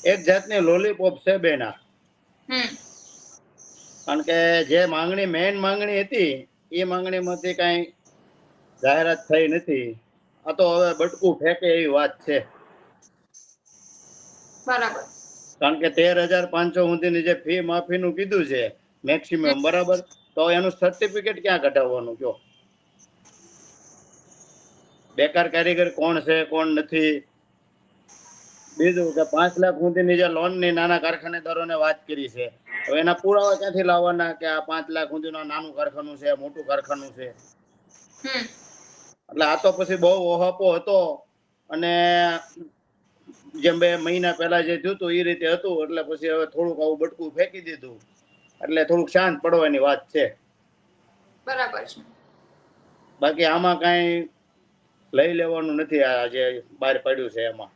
એક જાતની લોલીપોપ છે બેના. કારણ કે જે માંગણી મેઇન માંગણી હતી એ માંગણીમાંથી કઈ જાહેરાત થઈ નથી. આ તો હવે બટકું ફેંકે એવી વાત છે. બરાબર. કારણ કે 13,500 સુધીની જે ફી માફીનું કીધું છે મેક્સિમમ, બરાબર, તો એનું સર્ટિફિકેટ ક્યાં કઢાવવાનું કયો? બેકાર કારીગર કોણ છે કોણ નથી. બીજું કે 5 લાખ સુધીની જે લોનની નાના કારખાનેદારોને વાત કરી છે, હવે એના પુરાવા ક્યાંથી લાવવાના કે આ 5 લાખ સુધીનું નાનું કારખાનું છે મોટું કારખાનું છે? એટલે આ તો પછી બહુ ઓહાપો હતો. અને જેમ 2 મહિના પહેલા જે થયું હતું એ રીતે હતું. એટલે પછી હવે થોડુંક આવું બટકું ફેંકી દીધું એટલે થોડુંક શાંત પડવાની વાત છે. બરાબર છે. બાકી આમાં કઈ લઈ લેવાનું નથી. આ જે બહાર પડ્યું છે એમાં